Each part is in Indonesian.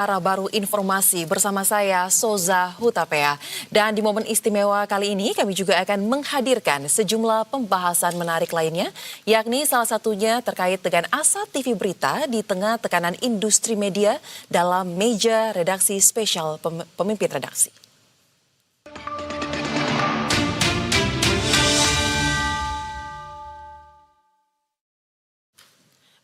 Arah baru informasi bersama saya Soza Hutapea. Dan di momen istimewa kali ini kami juga akan menghadirkan sejumlah pembahasan menarik lainnya, yakni salah satunya terkait dengan asa TV Berita di tengah tekanan industri media dalam meja redaksi spesial pemimpin redaksi.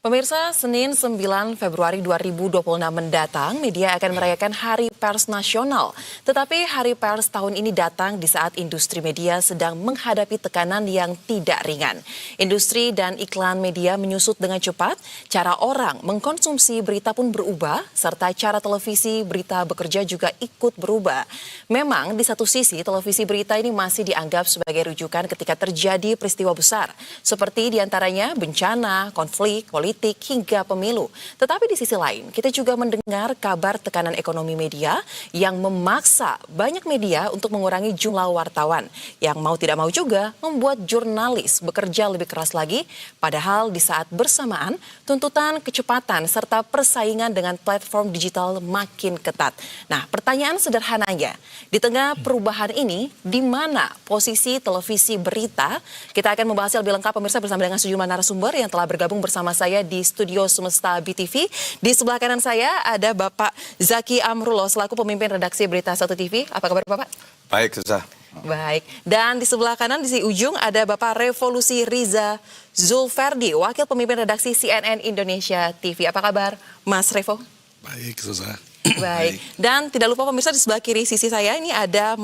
Pemirsa, Senin 9 Februari 2026 mendatang, media akan merayakan Hari Pers Nasional. Tetapi Hari Pers tahun ini datang di saat industri media sedang menghadapi tekanan yang tidak ringan. Industri dan iklan media menyusut dengan cepat, cara orang mengkonsumsi berita pun berubah, serta cara televisi berita bekerja juga ikut berubah. Memang di satu sisi, televisi berita ini masih dianggap sebagai rujukan ketika terjadi peristiwa besar, seperti diantaranya bencana, konflik, politik, hingga pemilu. Tetapi di sisi lain, kita juga mendengar kabar tekanan ekonomi media yang memaksa banyak media untuk mengurangi jumlah wartawan. Yang mau tidak mau juga membuat jurnalis bekerja lebih keras lagi, padahal di saat bersamaan tuntutan kecepatan serta persaingan dengan platform digital makin ketat. Nah, pertanyaan sederhananya, di tengah perubahan ini, di mana posisi televisi berita? Kita akan membahasnya lebih lengkap pemirsa bersama dengan sejumlah narasumber yang telah bergabung bersama saya di studio Semesta BTV. Di sebelah kanan saya ada Bapak Zaki Amrullah selaku pemimpin redaksi Berita 1 TV. Apa kabar Bapak? Baik, Susah. Baik. Dan di sebelah kanan di ujung ada Bapak Revolusi Riza Zulferdi, wakil pemimpin redaksi CNN Indonesia TV. Apa kabar Mas Revo? Baik, Susah. Baik. Dan tidak lupa pemirsa di sebelah kiri sisi saya ini ada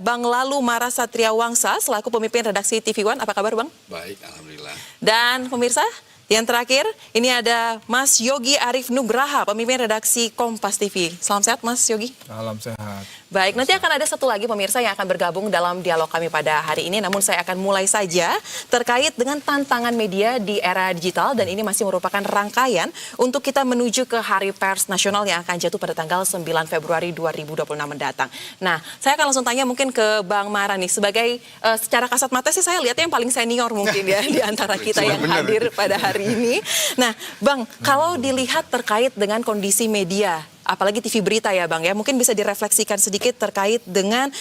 Bang Lalu Mara Satria Wangsa selaku pemimpin redaksi TV One. Apa kabar Bang? Baik, alhamdulillah. Dan pemirsa, yang terakhir, ini ada Mas Yogi Arif Nugraha, pemimpin redaksi Kompas TV. Salam sehat Mas Yogi. Salam sehat. Baik, nanti akan ada satu lagi pemirsa yang akan bergabung dalam dialog kami pada hari ini. Namun saya akan mulai saja terkait dengan tantangan media di era digital. Dan ini masih merupakan rangkaian untuk kita menuju ke Hari Pers Nasional yang akan jatuh pada tanggal 9 Februari 2026 mendatang. Nah, saya akan langsung tanya mungkin ke Bang Mara nih. Sebagai secara kasat mata sih saya lihatnya yang paling senior mungkin ya di antara kita yang hadir pada hari ini. Nah, Bang, kalau dilihat terkait dengan kondisi media, apalagi TV Berita ya Bang ya, mungkin bisa direfleksikan sedikit terkait dengan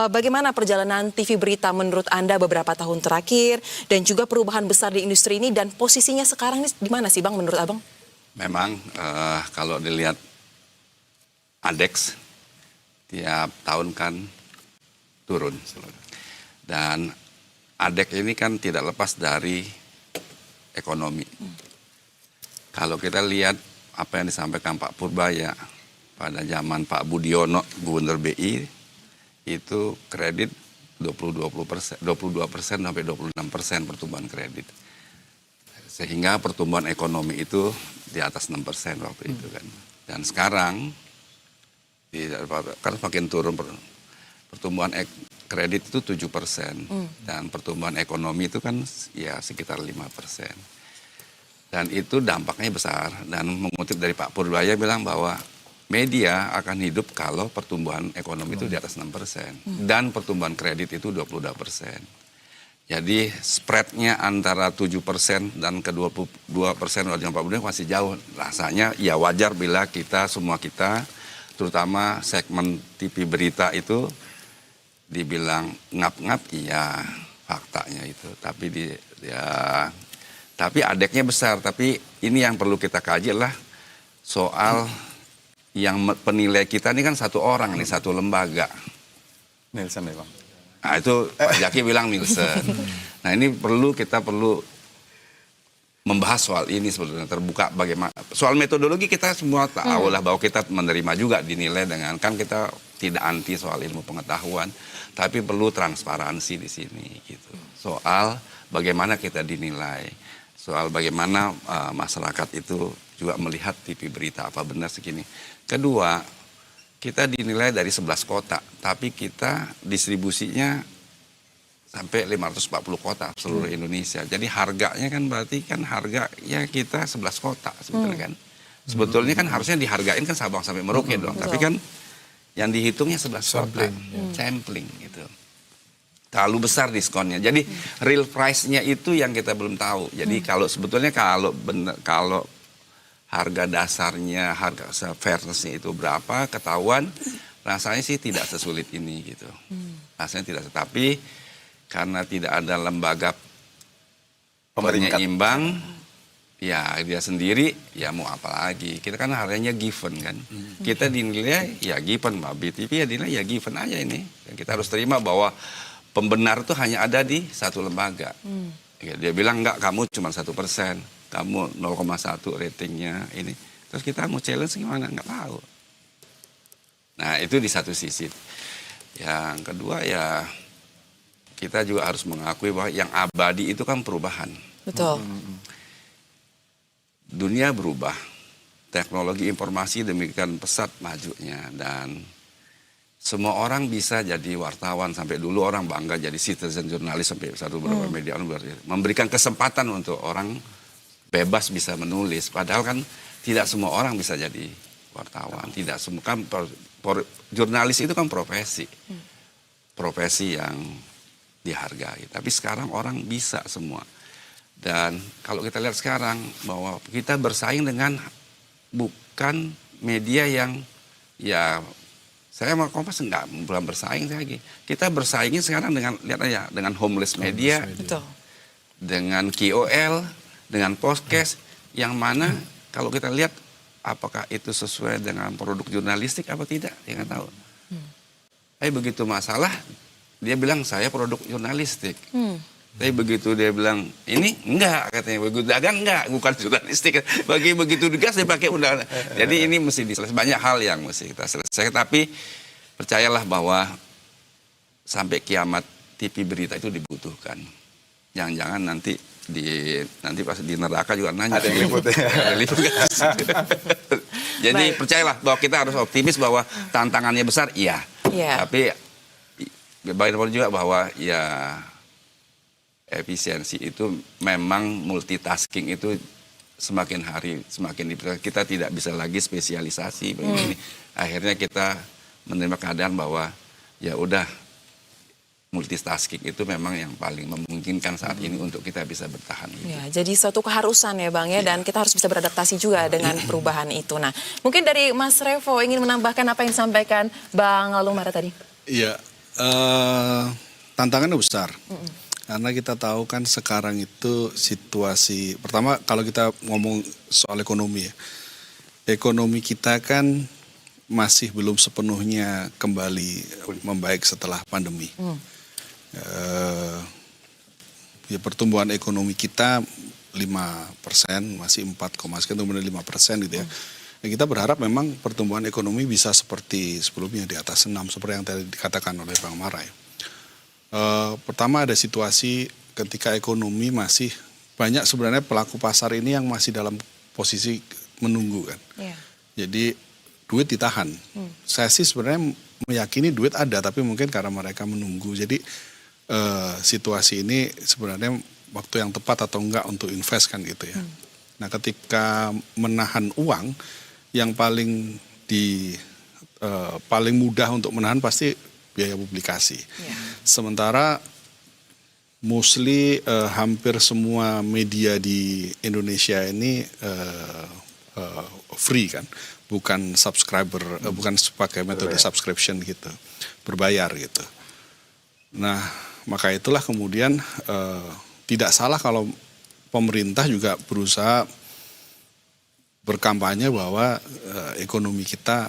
bagaimana perjalanan TV Berita menurut Anda beberapa tahun terakhir dan juga perubahan besar di industri ini dan posisinya sekarang ini di mana sih Bang menurut Abang? Memang kalau dilihat ADEX tiap tahun kan turun. Dan ADEX ini kan tidak lepas dari ekonomi. Kalau kita lihat apa yang disampaikan Pak Purbaya pada zaman Pak Budiono, Gubernur BI, itu kredit 22% sampai 26% pertumbuhan kredit. Sehingga pertumbuhan ekonomi itu di atas 6% waktu itu kan. Dan sekarang, kan semakin turun pertumbuhan kredit itu 7%. Dan pertumbuhan ekonomi itu kan ya sekitar 5%. Dan itu dampaknya besar. Dan mengutip dari Pak Purbaya bilang bahwa media akan hidup kalau pertumbuhan ekonomi itu di atas 6%. Dan pertumbuhan kredit itu 22%. Jadi spreadnya antara 7% dan ke 22% oleh Pak Purbaya masih jauh. Rasanya ya wajar bila semua kita, terutama segmen TV Berita itu dibilang ngap-ngap, iya faktanya itu. Tapi adeknya besar, tapi ini yang perlu kita kaji adalah soal yang penilai kita ini kan satu orang nih, satu lembaga. Nielsen ya Bang? Nah itu Pak Jaki bilang Nielsen. Nah ini kita perlu membahas soal ini sebetulnya terbuka bagaimana. Soal metodologi kita semua tahu lah bahwa kita menerima juga dinilai dengan, kan kita tidak anti soal ilmu pengetahuan, tapi perlu transparansi di sini gitu. Soal bagaimana kita dinilai. Soal bagaimana masyarakat itu juga melihat TV Berita apa benar segini. Kedua, kita dinilai dari 11 kota, tapi kita distribusinya sampai 540 kota seluruh Indonesia. Jadi harganya kan berarti kan harga ya kita 11 kota sebetulnya kan. Sebetulnya kan harusnya dihargain kan Sabang sampai Merauke dong, tapi kan yang dihitungnya 11 kota. Sampling gitu. Terlalu besar diskonnya. Jadi real price-nya itu yang kita belum tahu. Jadi kalau sebetulnya kalau harga dasarnya, harga fairness-nya itu berapa, ketahuan, rasanya sih tidak sesulit ini gitu. Rasanya tidak, tetapi karena tidak ada lembaga penyeimbang, ya dia sendiri, ya mau apa lagi. Kita kan harganya given kan. Kita dinilai ya given, Mbak BTV ya dinilai ya given aja ini. Dan kita harus terima bahwa pembenar itu hanya ada di satu lembaga. Ya, dia bilang enggak, kamu cuma 1%, kamu 0,1 ratingnya ini. Terus kita mau challenge gimana? Nggak tahu. Nah itu di satu sisi. Yang kedua ya kita juga harus mengakui bahwa yang abadi itu kan perubahan. Betul. Dunia berubah, teknologi informasi demikian pesat majunya, dan semua orang bisa jadi wartawan. Sampai dulu orang bangga jadi citizen jurnalis, sampai satu beberapa media memberikan kesempatan untuk orang bebas bisa menulis. Padahal kan tidak semua orang bisa jadi wartawan, tidak semua kan jurnalis itu kan profesi yang dihargai. Tapi sekarang orang bisa semua. Dan kalau kita lihat sekarang bahwa kita bersaing dengan bukan media yang ya saya sama Kompas belum bersaing lagi. Kita bersaingnya sekarang dengan lihat aja dengan homeless media, Betul. dengan KOL, dengan podcast yang mana kalau kita lihat apakah itu sesuai dengan produk jurnalistik apa tidak, dia nggak tahu. Begitu masalah, dia bilang saya produk jurnalistik. Tapi begitu dia bilang ini enggak, katanya begitu dagang enggak, bukan jurnalistik. Begitu digas dia pakai undang-undang. Jadi ini mesti diselesaikan, banyak hal yang mesti kita selesaikan. Tapi percayalah bahwa sampai kiamat TV berita itu dibutuhkan. Jangan-jangan nanti pas di neraka juga nanya. Ada yang liput ya. Ada liput kan? Jadi percayalah bahwa kita harus optimis bahwa tantangannya besar, iya. Tapi bagaimanapun juga bahwa ya efisiensi itu memang multitasking itu semakin hari semakin kita tidak bisa lagi spesialisasi begini. Akhirnya kita menerima keadaan bahwa ya udah multitasking itu memang yang paling memungkinkan saat ini untuk kita bisa bertahan. Ya, jadi suatu keharusan ya Bang ya, dan kita harus bisa beradaptasi juga dengan perubahan itu. Nah, mungkin dari Mas Revo ingin menambahkan apa yang disampaikan Bang Lumara tadi. Iya, tantangannya besar. Karena kita tahu kan sekarang itu situasi, pertama kalau kita ngomong soal ekonomi ya, ekonomi kita kan masih belum sepenuhnya kembali membaik setelah pandemi. Ya pertumbuhan ekonomi kita 5%, masih 4,5% gitu ya. Dan kita berharap memang pertumbuhan ekonomi bisa seperti sebelumnya di atas 6, seperti yang tadi dikatakan oleh Bang Mara ya. Pertama ada situasi ketika ekonomi masih banyak sebenarnya pelaku pasar ini yang masih dalam posisi menunggu kan. Jadi duit ditahan. Saya sih sebenarnya meyakini duit ada, tapi mungkin karena mereka menunggu. Jadi situasi ini sebenarnya waktu yang tepat atau enggak untuk invest kan gitu ya. Nah ketika menahan uang, yang paling paling mudah untuk menahan pasti biaya publikasi. Sementara mostly hampir semua media di Indonesia ini free kan, bukan subscriber, bukan pakai metode subscription gitu, berbayar gitu. Nah maka itulah kemudian tidak salah kalau pemerintah juga berusaha berkampanye bahwa ekonomi kita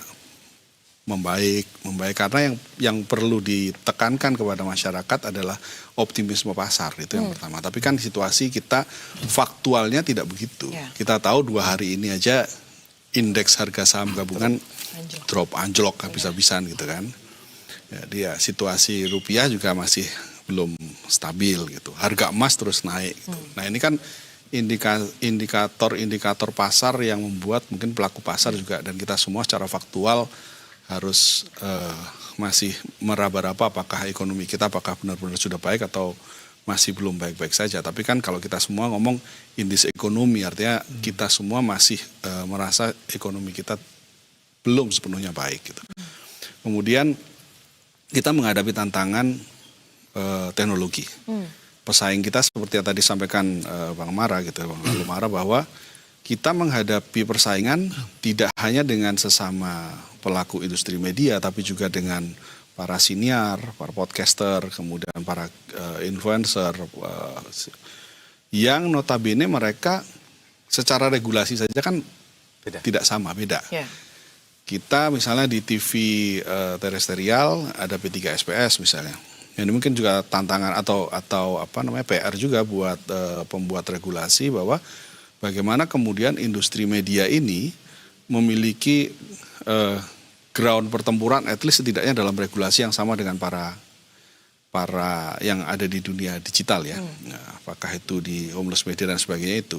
membaik karena yang perlu ditekankan kepada masyarakat adalah optimisme pasar, itu yang pertama. Tapi kan situasi kita faktualnya tidak begitu. Kita tahu 2 hari ini aja indeks harga saham gabungan anjlok habis-habisan gitu kan. Jadi ya situasi rupiah juga masih belum stabil gitu. Harga emas terus naik gitu. Nah ini kan indikator pasar yang membuat mungkin pelaku pasar juga dan kita semua secara faktual harus masih meraba-raba apakah ekonomi kita apakah benar-benar sudah baik atau masih belum baik-baik saja. Tapi kan kalau kita semua ngomong indeks ekonomi artinya kita semua masih merasa ekonomi kita belum sepenuhnya baik gitu. Kemudian kita menghadapi tantangan teknologi. Pesaing kita seperti yang tadi sampaikan Bang Mara gitu, Bang Lumara, bahwa kita menghadapi persaingan tidak hanya dengan sesama pelaku industri media, tapi juga dengan para siniar, para podcaster, kemudian para influencer, yang notabene mereka secara regulasi saja kan tidak sama, beda. Ya. Kita misalnya di TV terestrial ada P3 SPS misalnya. Ini mungkin juga tantangan atau PR juga buat pembuat regulasi bahwa bagaimana kemudian industri media ini memiliki ground pertempuran, at least setidaknya dalam regulasi yang sama dengan para yang ada di dunia digital ya. Nah, apakah itu di homeless media dan sebagainya itu.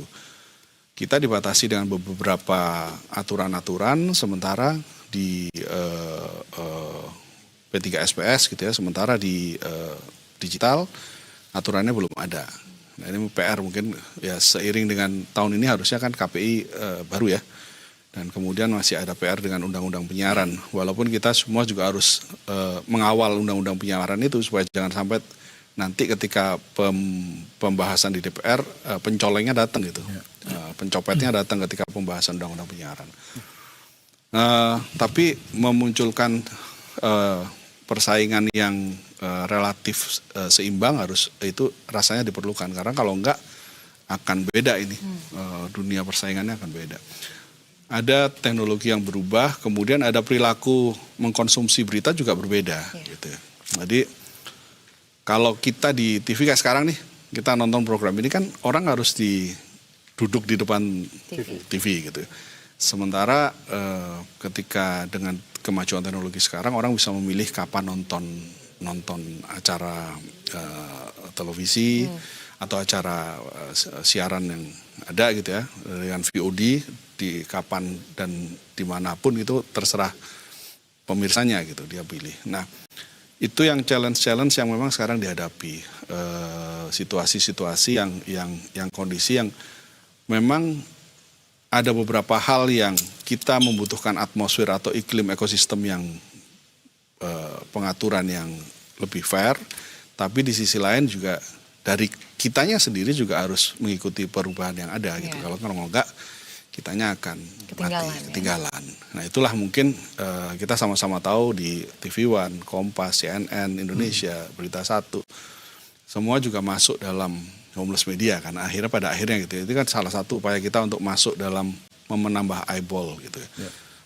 Kita dibatasi dengan beberapa aturan-aturan, sementara di P3 SPS gitu ya, sementara di digital aturannya belum ada. Nah ini PR mungkin ya seiring dengan tahun ini harusnya kan KPI baru ya. Dan kemudian masih ada PR dengan undang-undang penyiaran. Walaupun kita semua juga harus mengawal undang-undang penyiaran itu supaya jangan sampai nanti ketika pembahasan di DPR pencolengnya datang gitu. Pencopetnya datang ketika pembahasan undang-undang penyiaran. Tapi memunculkan persaingan yang relatif seimbang itu rasanya diperlukan. Karena kalau enggak akan beda ini. Dunia persaingannya akan beda. Ada teknologi yang berubah, kemudian ada perilaku mengkonsumsi berita juga berbeda. Gitu. Jadi kalau kita di TV kayak sekarang nih, kita nonton program ini kan orang harus duduk di depan TV gitu. Sementara ketika dengan kemajuan teknologi sekarang orang bisa memilih kapan nonton acara televisi atau acara siaran yang ada gitu ya, dengan VOD di kapan dan dimanapun itu terserah pemirsanya gitu dia pilih. Nah itu yang challenge yang memang sekarang dihadapi, situasi-situasi yang kondisi yang memang ada beberapa hal yang kita membutuhkan atmosfer atau iklim ekosistem yang pengaturan yang lebih fair, tapi di sisi lain juga dari kitanya sendiri juga harus mengikuti perubahan yang ada gitu. Kalau enggak kitanya akan ketinggalan. Nah itulah mungkin kita sama-sama tahu di TV One, Kompas, CNN, Indonesia, Berita Satu, semua juga masuk dalam homeless media kan. Pada akhirnya gitu. Itu kan salah satu upaya kita untuk masuk dalam menambah eyeball gitu ya.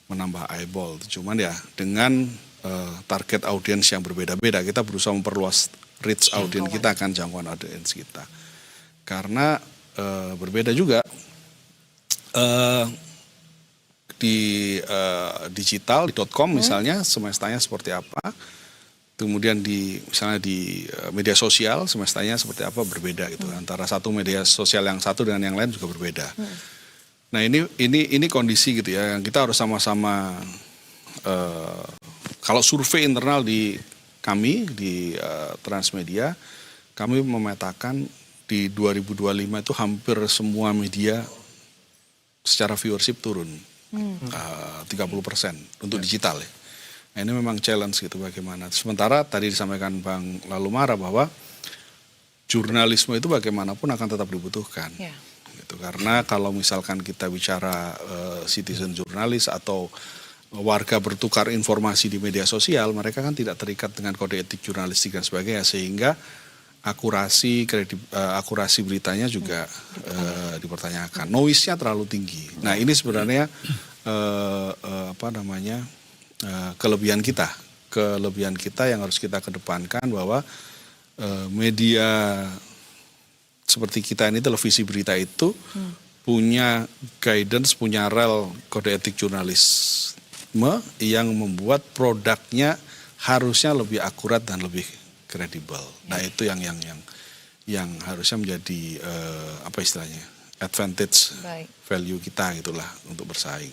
Menambah eyeball. Cuman ya dengan target audiens yang berbeda-beda, kita berusaha memperluas reach audiens kita, kan jangkauan audiens kita. Karena berbeda juga di digital, di .com misalnya semestanya seperti apa, kemudian misalnya di media sosial semestanya seperti apa, berbeda gitu. Antara satu media sosial yang satu dengan yang lain juga berbeda. Nah ini kondisi gitu ya, yang kita harus sama-sama kalau survei internal di kami di Transmedia, kami memetakan di 2025 itu hampir semua media secara viewership turun 30% untuk digital ya. Nah ini memang challenge gitu bagaimana. Sementara tadi disampaikan Bang Lalumara bahwa jurnalisme itu bagaimanapun akan tetap dibutuhkan. Gitu. Karena kalau misalkan kita bicara citizen jurnalis atau warga bertukar informasi di media sosial, mereka kan tidak terikat dengan kode etik jurnalistik dan sebagainya, sehingga akurasi beritanya juga dipertanyakan. Noise-nya terlalu tinggi. Nah ini sebenarnya kelebihan kita yang harus kita kedepankan, bahwa media seperti kita ini, televisi berita itu punya guidance, punya rel kode etik jurnalisme yang membuat produknya harusnya lebih akurat dan lebih kredibel. Nah itu yang harusnya menjadi advantage value kita gitulah untuk bersaing.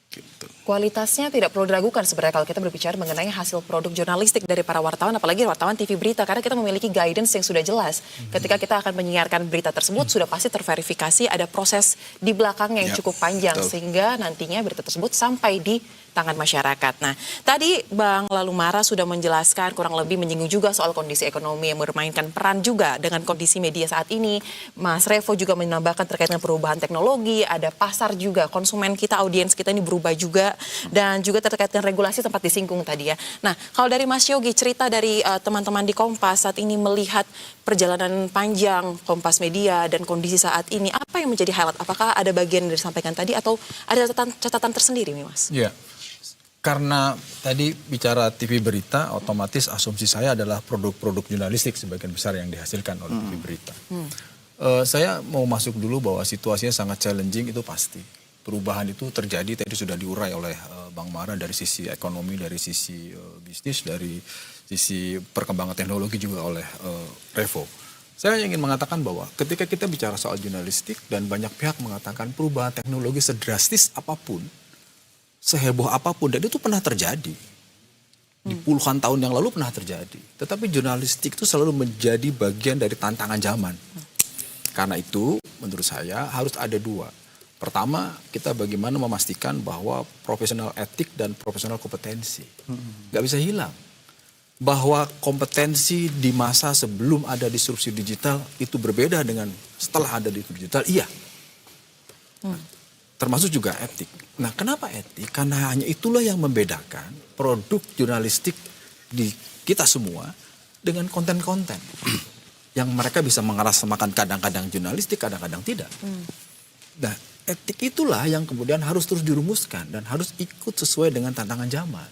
Gitu. Kualitasnya tidak perlu diragukan sebenarnya kalau kita berbicara mengenai hasil produk jurnalistik dari para wartawan, apalagi wartawan TV berita, karena kita memiliki guidance yang sudah jelas. Ketika kita akan menyiarkan berita tersebut sudah pasti terverifikasi, ada proses di belakangnya yang cukup panjang, sehingga nantinya berita tersebut sampai di tangan masyarakat. Nah, tadi Bang Lalumara sudah menjelaskan kurang lebih menyinggung juga soal kondisi ekonomi yang bermainkan peran juga dengan kondisi media saat ini. Mas Revo juga menambahkan terkait dengan perubahan teknologi, ada pasar juga, konsumen kita, audiens kita ini berubah juga, dan juga terkait dengan regulasi sempat disinggung tadi ya. Nah, kalau dari Mas Yogi, cerita dari teman-teman di Kompas saat ini melihat perjalanan panjang Kompas Media dan kondisi saat ini, apa yang menjadi highlight? Apakah ada bagian yang disampaikan tadi atau ada catatan tersendiri nih Mas? Iya, karena tadi bicara TV berita, otomatis asumsi saya adalah produk-produk jurnalistik sebagian besar yang dihasilkan oleh TV berita. Saya mau masuk dulu bahwa situasinya sangat challenging, itu pasti. Perubahan itu terjadi, tadi sudah diurai oleh Bang Mara dari sisi ekonomi, dari sisi bisnis, dari sisi perkembangan teknologi juga oleh Revo. Saya ingin mengatakan bahwa ketika kita bicara soal jurnalistik dan banyak pihak mengatakan perubahan teknologi sedrastis apapun, seheboh apapun, dan itu pernah terjadi. Di puluhan tahun yang lalu pernah terjadi. Tetapi jurnalistik itu selalu menjadi bagian dari tantangan zaman. Karena itu menurut saya harus ada dua. Pertama, kita bagaimana memastikan bahwa profesional etik dan profesional kompetensi. Nggak bisa hilang. Bahwa kompetensi di masa sebelum ada disrupsi digital itu berbeda dengan setelah ada disrupsi digital, iya. Termasuk juga etik. Nah, kenapa etik? Karena hanya itulah yang membedakan produk jurnalistik di kita semua dengan konten-konten yang mereka bisa mengerasamakan kadang-kadang jurnalistik, kadang-kadang tidak. Nah, etik itulah yang kemudian harus terus dirumuskan dan harus ikut sesuai dengan tantangan zaman.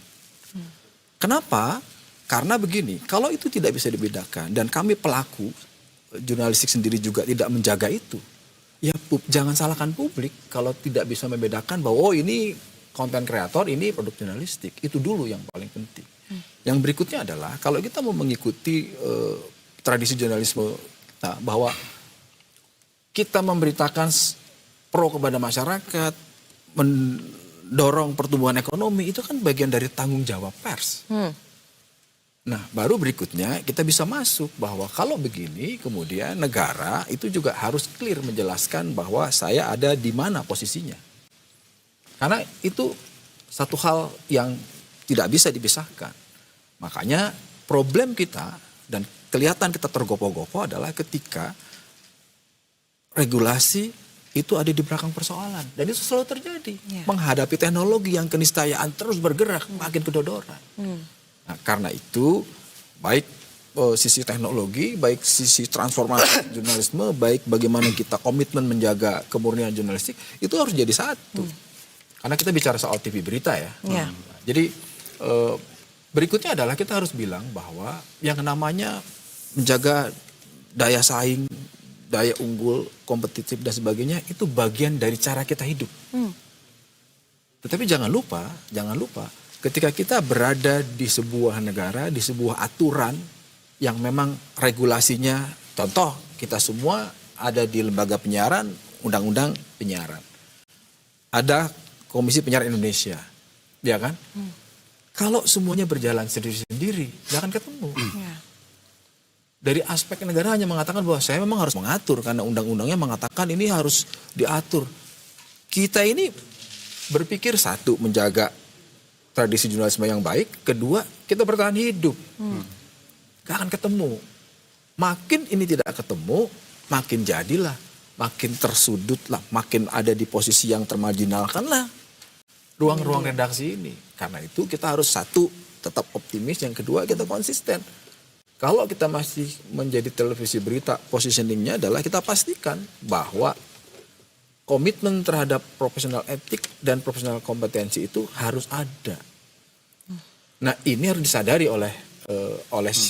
Kenapa? Karena begini, kalau itu tidak bisa dibedakan dan kami pelaku jurnalistik sendiri juga tidak menjaga itu, ya jangan salahkan publik kalau tidak bisa membedakan bahwa ini konten kreator, ini produk jurnalistik. Itu dulu yang paling penting. Yang berikutnya adalah kalau kita mau mengikuti tradisi jurnalisme kita, bahwa kita memberitakan pro kepada masyarakat, mendorong pertumbuhan ekonomi, itu kan bagian dari tanggung jawab pers. Nah, baru berikutnya kita bisa masuk bahwa kalau begini kemudian negara itu juga harus clear menjelaskan bahwa saya ada di mana posisinya. Karena itu satu hal yang tidak bisa dipisahkan. Makanya problem kita dan kelihatan kita tergopoh-gopoh adalah ketika regulasi itu ada di belakang persoalan. Dan itu selalu terjadi. Menghadapi teknologi yang keniscayaan terus bergerak makin kedodoran. Nah, karena itu baik sisi teknologi, baik sisi transformasi jurnalisme, baik bagaimana kita komitmen menjaga kemurnian jurnalistik, itu harus jadi satu. Karena kita bicara soal TV berita ya. Jadi berikutnya adalah kita harus bilang bahwa yang namanya menjaga daya saing, daya unggul, kompetitif dan sebagainya itu bagian dari cara kita hidup. Tetapi jangan lupa ketika kita berada di sebuah negara, di sebuah aturan yang memang regulasinya, contoh kita semua ada di lembaga penyiaran, undang-undang penyiaran. Ada Komisi Penyiaran Indonesia, ya kan? Kalau semuanya berjalan sendiri-sendiri, jangan ketemu. Dari aspek negara hanya mengatakan bahwa saya memang harus mengatur, karena undang-undangnya mengatakan ini harus diatur. Kita ini berpikir satu, menjaga tradisi jurnalisme yang baik, kedua kita bertahan hidup. Gak akan ketemu. Makin ini tidak ketemu, makin jadilah, makin tersudut lah, makin ada di posisi yang termarginalkan lah ruang-ruang redaksi ini. Karena itu kita harus satu, tetap optimis, yang kedua kita konsisten. Kalau kita masih menjadi televisi berita, positioningnya adalah kita pastikan bahwa komitmen terhadap profesional etik dan profesional kompetensi itu harus ada. Nah, ini harus disadari oleh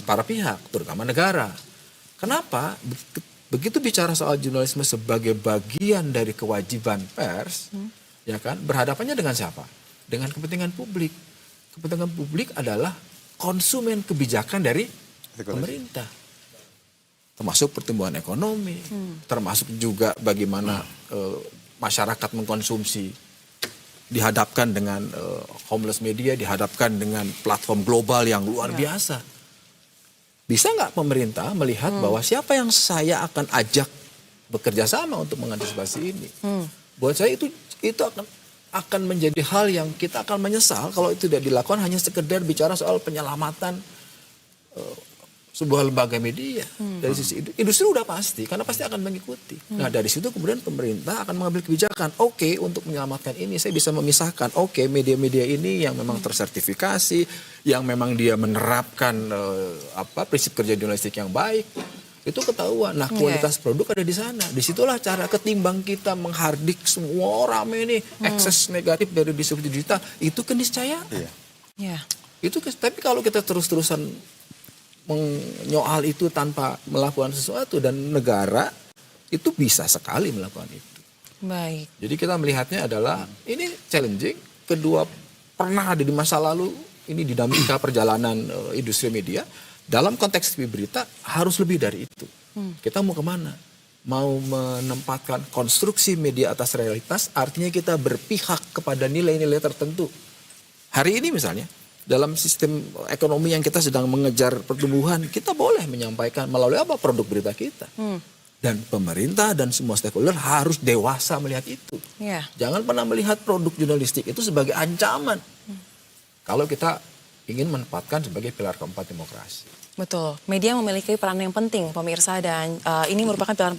para pihak, terutama negara. Kenapa? Begitu bicara soal jurnalisme sebagai bagian dari kewajiban pers, ya kan, berhadapannya dengan siapa? Dengan kepentingan publik. Kepentingan publik adalah konsumen kebijakan dari pemerintah. Termasuk pertumbuhan ekonomi, termasuk juga bagaimana masyarakat mengkonsumsi, dihadapkan dengan homeless media, dihadapkan dengan platform global yang luar biasa. Bisa nggak pemerintah melihat bahwa siapa yang saya akan ajak bekerja sama untuk mengantisipasi ini? Buat saya itu akan akan menjadi hal yang kita akan menyesal kalau itu tidak dilakukan hanya sekedar bicara soal penyelamatan sebuah lembaga media. Dari sisi industri udah pasti, karena pasti akan mengikuti. Nah dari situ kemudian pemerintah akan mengambil kebijakan. Oke, untuk menyelamatkan ini saya bisa memisahkan. Oke, media-media ini yang memang tersertifikasi, yang memang dia menerapkan prinsip kerja jurnalistik yang baik, itu ketahuan. Nah kualitas produk ada di sana. Disitulah cara ketimbang kita menghardik semua rame nih, ekses negatif dari distribusi digital, itu keniscayaan. Iya. Itu tapi kalau kita terus-terusan menyoal itu tanpa melakukan sesuatu, dan negara itu bisa sekali melakukan itu. Baik. Jadi kita melihatnya adalah ini challenging. Kedua, pernah ada di masa lalu ini dinamika perjalanan industri media. Dalam konteks TV berita harus lebih dari itu. Kita mau kemana? Mau menempatkan konstruksi media atas realitas, artinya kita berpihak kepada nilai-nilai tertentu. Hari ini misalnya, dalam sistem ekonomi yang kita sedang mengejar pertumbuhan, kita boleh menyampaikan melalui apa produk berita kita. Dan pemerintah dan semua stakeholder harus dewasa melihat itu. Iya. Jangan pernah melihat produk jurnalistik itu sebagai ancaman. Kalau kita ingin menempatkan sebagai pilar keempat demokrasi. Betul, media memiliki peran yang penting pemirsa, dan ini merupakan pilar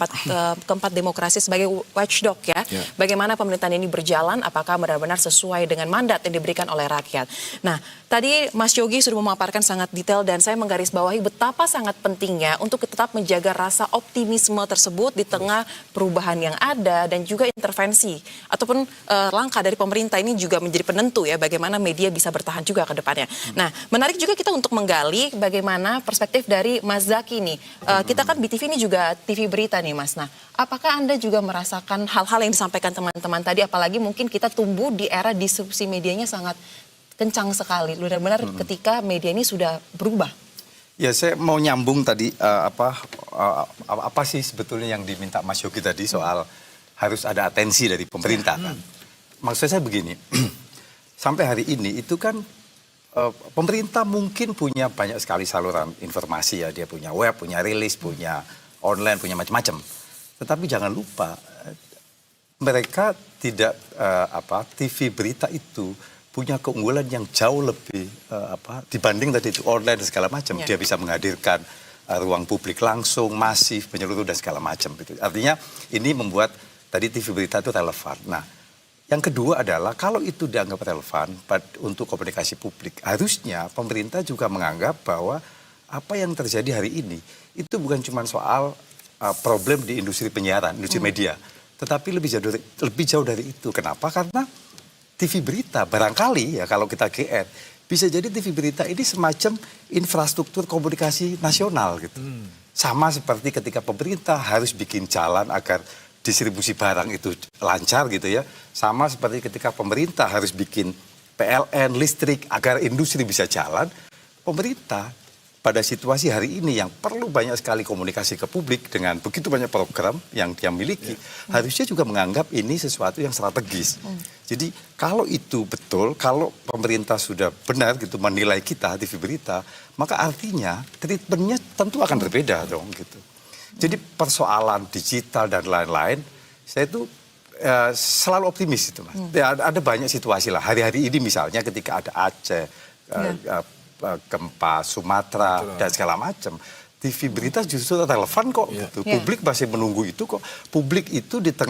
keempat demokrasi sebagai watchdog ya. Bagaimana pemerintahan ini berjalan, apakah benar-benar sesuai dengan mandat yang diberikan oleh rakyat. Nah, tadi Mas Yogi sudah memaparkan sangat detail, dan saya menggarisbawahi betapa sangat pentingnya untuk tetap menjaga rasa optimisme tersebut di tengah perubahan yang ada, dan juga intervensi ataupun langkah dari pemerintah ini juga menjadi penentu ya bagaimana media bisa bertahan juga ke depannya. Nah, menarik juga kita untuk menggali bagaimana perspektif dari Mas Zaki nih. Kita kan BTV ini juga TV berita nih Mas. Nah, apakah Anda juga merasakan hal-hal yang disampaikan teman-teman tadi, apalagi mungkin kita tumbuh di era distribusi medianya sangat kencang sekali. Benar-benar ketika media ini sudah berubah. Ya, saya mau nyambung tadi apa sih sebetulnya yang diminta Mas Yogi tadi soal harus ada atensi dari pemerintah kan. Maksud saya begini, sampai hari ini itu kan pemerintah mungkin punya banyak sekali saluran informasi ya, dia punya web, punya rilis, punya online, punya macam-macam. Tetapi jangan lupa mereka tidak TV berita itu punya keunggulan yang jauh lebih dibanding tadi itu online dan segala macam. Dia bisa menghadirkan ruang publik langsung, masif, menyeluruh dan segala macam gitu. Artinya ini membuat tadi TV berita itu relevan. Nah, yang kedua adalah kalau itu dianggap relevan untuk komunikasi publik, harusnya pemerintah juga menganggap bahwa apa yang terjadi hari ini itu bukan cuma soal problem di industri penyiaran, industri media, tetapi lebih jauh dari itu. Kenapa? Karena TV berita barangkali ya kalau kita GR bisa jadi TV berita ini semacam infrastruktur komunikasi nasional gitu. Sama seperti ketika pemerintah harus bikin jalan agar distribusi barang itu lancar gitu ya. Sama seperti ketika pemerintah harus bikin PLN, listrik agar industri bisa jalan. Pemerintah pada situasi hari ini yang perlu banyak sekali komunikasi ke publik dengan begitu banyak program yang dia miliki, harusnya juga menganggap ini sesuatu yang strategis. Jadi kalau itu betul, kalau pemerintah sudah benar gitu menilai kita TV berita, maka artinya treatmentnya tentu akan berbeda dong gitu. Jadi persoalan digital dan lain-lain, saya itu selalu optimis itu Mas. Ya, ada banyak situasi lah. Hari-hari ini misalnya ketika ada Aceh, gempa Sumatera dan segala macam, TV berita justru relevan kok. Gitu. Publik masih menunggu itu kok. Publik itu di tengah